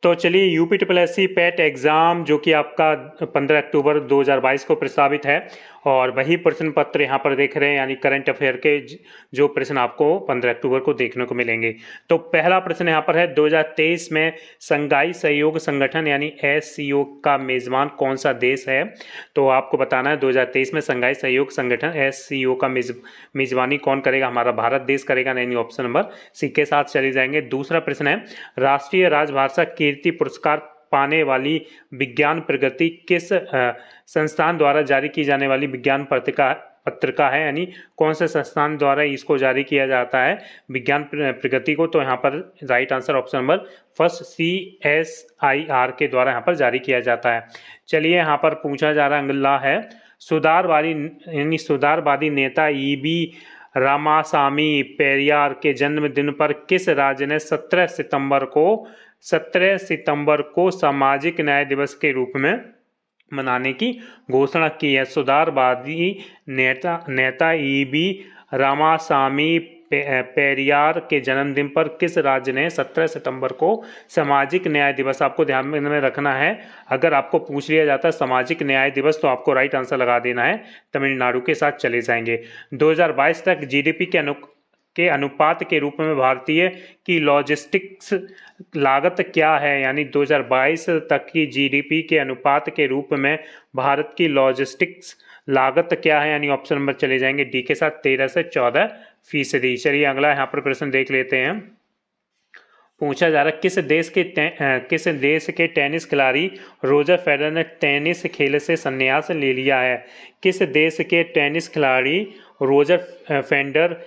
तो चलिए UP triple S C PET exam जो कि आपका 15 अक्टूबर 2022 को प्रस्तावित है और वही प्रश्न पत्र यहाँ पर देख रहे हैं, यानी करंट अफेयर के जो प्रश्न आपको 15 अक्टूबर को देखने को मिलेंगे। तो पहला प्रश्न यहाँ पर है 2023 में शंघाई सहयोग संगठन यानी SCO का मेज़बान कौन सा देश है। तो आपको बताना है 2023 में शंघाई सहयोग संगठन SCO का मेज़बानी कौन करेगा, हमारा भारत देश करेगा, यानी ऑप्शन नंबर सी के साथ चले जाएंगे। दूसरा प्रश्न है राष्ट्रीय राजभाषा कीर्ति पुरस्कार पाने वाली विज्ञान प्रगति किस संस्थान द्वारा जारी की जाने वाली विज्ञान पत्रिका है, यानी कौन से संस्थान द्वारा इसको जारी किया जाता है विज्ञान प्रगति को। तो यहाँ पर right answer option number first CSIR के द्वारा यहाँ पर जारी किया जाता है। चलिए यहाँ पर पूछा जा रहा अगला है सुधारवादी नेता EB रामासामी पेरियार के जन्मदिन पर किस राज्य ने 17 सितंबर को सामाजिक न्याय दिवस के रूप में मनाने की घोषणा की है। सुधारवादी नेता EB रामासामी पेरियार के जन्मदिन पर किस राज्य ने 17 सितंबर को सामाजिक न्याय दिवस, आपको ध्यान में रखना है, अगर आपको पूछ लिया जाता है सामाजिक न्याय दिवस तो आपको राइट आंसर लगा देना है, तमिलनाडु के साथ चले जाएंगे। 2022 तक GDP के अनुपात के रूप में भारतीय की लॉजिस्टिक्स लागत क्या है, यानी 2022 तक की GDP के अनुपात के रूप में भारत की लॉजिस्टिक्स लागत क्या है, यानी ऑप्शन नंबर चले जाएंगे डी के साथ 13 से 14%। चलिए अगला यहाँ पर प्रश्न देख लेते हैं। पूछा जा रहा है किस देश के टेनिस खिलाड़ी रोजर फेडरर ने टेनिस खेल से संन्यास ले लिया है। किस देश के टेनिस खिलाड़ी रोजर फेडरर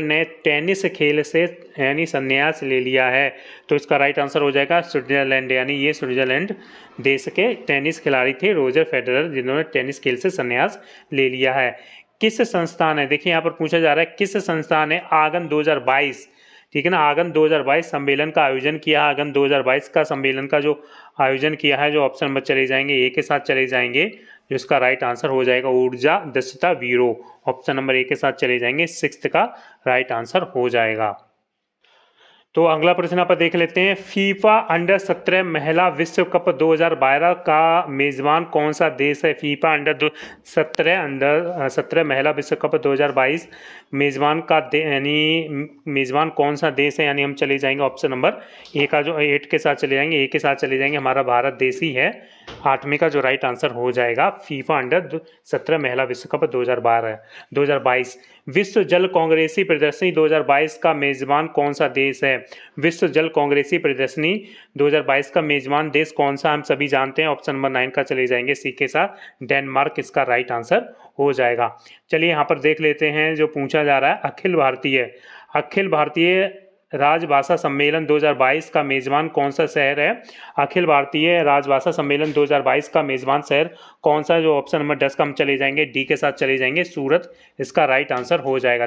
ने टेनिस खेल से यानी संन्यास ले लिया है। तो इसका राइट आंसर हो जाएगा स्विट्जरलैंड, यानी ये स्विट्जरलैंड देश के टेनिस खिलाड़ी थे रोजर फेडरर, जिन्होंने टेनिस खेल से संन्यास ले लिया है। किस संस्थान है, देखिए यहाँ पर पूछा जा रहा है किस संस्थान ने आगन 2022, ठीक है ना, आगन 2022 सम्मेलन का आयोजन किया। आगन 2022 का सम्मेलन का जो आयोजन किया है, जो ऑप्शन नंबर चले जाएंगे ए के साथ चले जाएंगे, जो इसका राइट आंसर हो जाएगा ऊर्जा दक्षता ब्यूरो, ऑप्शन नंबर ए के साथ चले जाएंगे, 6th का राइट आंसर हो जाएगा। तो अगला प्रश्न आप देख लेते हैं। फीफा अंडर 17 महिला विश्व कप 2012 का मेजबान कौन सा देश है। फीफा अंडर 17 महिला विश्व कप 2022 मेजबान का यानी मेजबान कौन सा देश है, यानी हम चले जाएंगे ऑप्शन नंबर ए का, जो 8 के साथ चले जाएंगे, ए के साथ चले जाएंगे, हमारा भारत देश ही है। 8वें का जो राइट आंसर हो जाएगा फीफा अंडर 17 महिला विश्व कप 2022। विश्व जल कांग्रेसी प्रदर्शनी 2022 का मेजबान कौन सा देश है। विश्व जल कांग्रेसी प्रदर्शनी 2022 का मेजबान देश कौन सा, हम सभी जानते हैं, ऑप्शन नंबर 9 का चले जाएंगे सी के साथ डेनमार्क, इसका राइट आंसर हो जाएगा। चलिए यहाँ पर देख लेते हैं जो पूछा जा रहा है अखिल भारतीय राजभाषा सम्मेलन 2022 का मेजबान कौन सा शहर है। अखिल भारतीय राजभाषा सम्मेलन 2022 का मेजबान शहर कौन सा, जो ऑप्शन नंबर 10 का हम चले जाएंगे डी के साथ चले जाएंगे सूरत, इसका राइट आंसर हो जाएगा।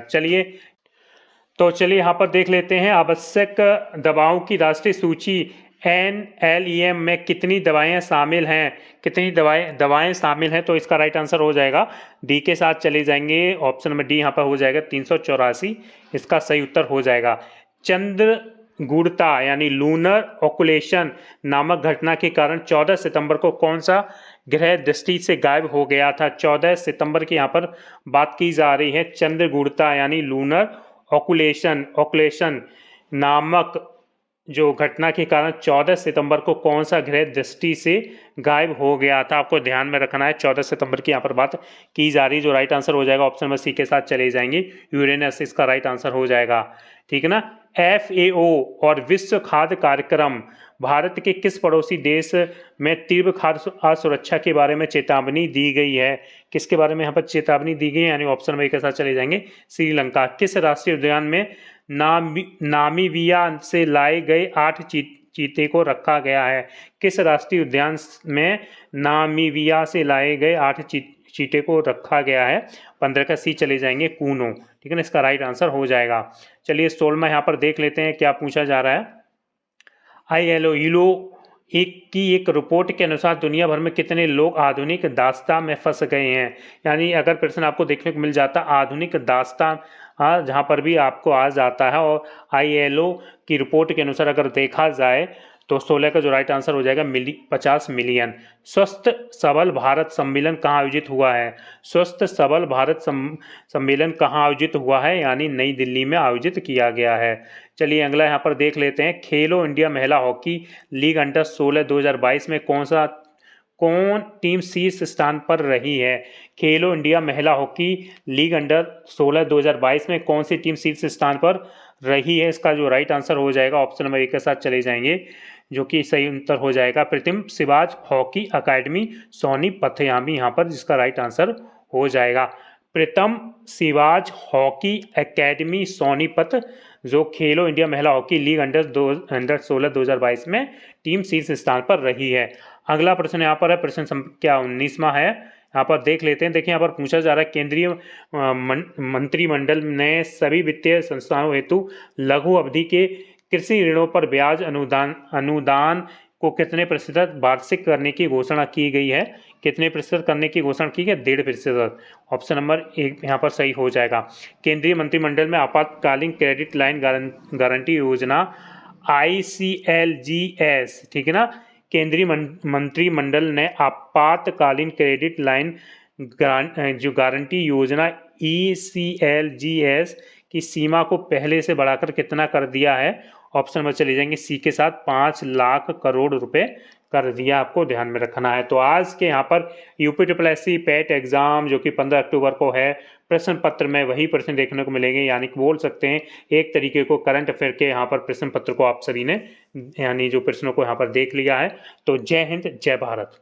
चलिए यहाँ पर देख लेते हैं आवश्यक दवाओं की राष्ट्रीय सूची NLEM में कितनी दवाएं शामिल हैं, कितनी दवाएं शामिल हैं, तो इसका राइट आंसर हो जाएगा डी के साथ चले जाएंगे, ऑप्शन नंबर डी यहाँ पर हो जाएगा 384, इसका सही उत्तर हो जाएगा। चंद्रगुड़ता यानी लूनर ऑकुलेशन नामक घटना के कारण 14 सितंबर को कौन सा ग्रह दृष्टि से गायब हो गया था। 14 सितंबर की यहाँ पर बात की जा रही है। चंद्रगुड़ता यानी लूनर ऑकुलेशन नामक जो घटना के कारण 14 सितंबर को कौन सा ग्रह दृष्टि से गायब हो गया था, आपको ध्यान में रखना है। 14 सितंबर की यहाँ पर बात की जा रही है, जो राइट आंसर हो जाएगा ऑप्शन नंबर सी के साथ चले जाएंगे यूरेनस, इसका राइट आंसर हो जाएगा, ठीक है ना। FAO और विश्व खाद्य कार्यक्रम भारत के किस पड़ोसी देश में तीव्र खाद्य असुरक्षा के बारे में चेतावनी दी गई है। किसके बारे में यहाँ पर चेतावनी दी गई है, यानी ऑप्शन नंबर के साथ चले जाएंगे श्रीलंका। किस राष्ट्रीय उद्यान में नामीबिया से लाए गए 8 चीते को रखा गया है। किस राष्ट्रीय उद्यान में नामीबिया से लाए गए 8 चीते को रखा गया है, 15 का सी चले जाएंगे कूनो, ठीक है ना, इसका राइट आंसर हो जाएगा। चलिए 16वां यहाँ पर देख लेते हैं क्या पूछा जा रहा है। ILO की एक रिपोर्ट के अनुसार दुनिया भर में कितने लोग आधुनिक दास्तां में फंस गए हैं, यानी अगर प्रश्न आपको देखने को मिल जाता आधुनिक दास्तां जहाँ पर भी आपको आ जाता है, और ILO की रिपोर्ट के अनुसार अगर देखा जाए तो 16 का जो राइट आंसर हो जाएगा 50 मिलियन। स्वस्थ सबल भारत सम्मेलन कहाँ आयोजित हुआ है? स्वस्थ सबल भारत सम्मेलन कहाँ आयोजित हुआ है? यानी नई दिल्ली में आयोजित किया गया है। चलिए अगला यहाँ पर देख लेते हैं। खेलो इंडिया महिला हॉकी लीग अंडर 16 2022 में कौन टीम शीर्ष स्थान पर रही है? खेलो इंडिया महिला हॉकी लीग अंडर 16 2022 में कौन सी टीम शीर्ष स्थान पर रही है? इसका जो राइट आंसर हो जाएगा ऑप्शन नंबर 1 के साथ चले जाएंगे, जो कि सही उत्तर हो जाएगा प्रतिम शिवाज हॉकी अकादमी सोनीपत यामी यहाँ पर, जिसका राइट आंसर हो जाएगा प्रीतम शिवाज हॉकी अकेडमी सोनीपत, जो खेलो इंडिया महिला हॉकी लीग अंडर 16 2022 में टीम शीर्ष स्थान पर रही है। अगला प्रश्न यहाँ पर है, प्रश्न संख्या 19वां है, यहाँ पर देख लेते हैं। देखिए यहाँ पर पूछा जा रहा है, केंद्रीय मंत्रिमंडल ने सभी वित्तीय संस्थानों हेतु लघु अवधि के कृषि ऋणों पर ब्याज अनुदान को कितने प्रतिशत वार्षिक करने की घोषणा की गई है? कितने प्रतिशत करने की घोषणा की है? 1.5%। ऑप्शन नंबर 1 यहाँ पर सही हो जाएगा। केंद्रीय मंत्रिमंडल में आपातकालीन क्रेडिट लाइन गारंटी योजना ICLGS, ठीक है ना, केंद्रीय मंत्रिमंडल ने आपातकालीन क्रेडिट लाइन जो गारंटी योजना ECLGS की सीमा को पहले से बढ़ाकर कितना कर दिया है? ऑप्शन नंबर चले जाएंगे सी के साथ, 5 लाख करोड़ रुपए कर दिया, आपको ध्यान में रखना है। तो आज के यहाँ पर UPSSC पैट एग्जाम जो कि 15 अक्टूबर को है, प्रश्न पत्र में वही प्रश्न देखने को मिलेंगे, यानी कि बोल सकते हैं एक तरीके को करंट अफेयर के यहाँ पर प्रश्न पत्र को आप सभी ने यानी जो प्रश्नों को यहाँ पर देख लिया है। तो जय हिंद, जय भारत।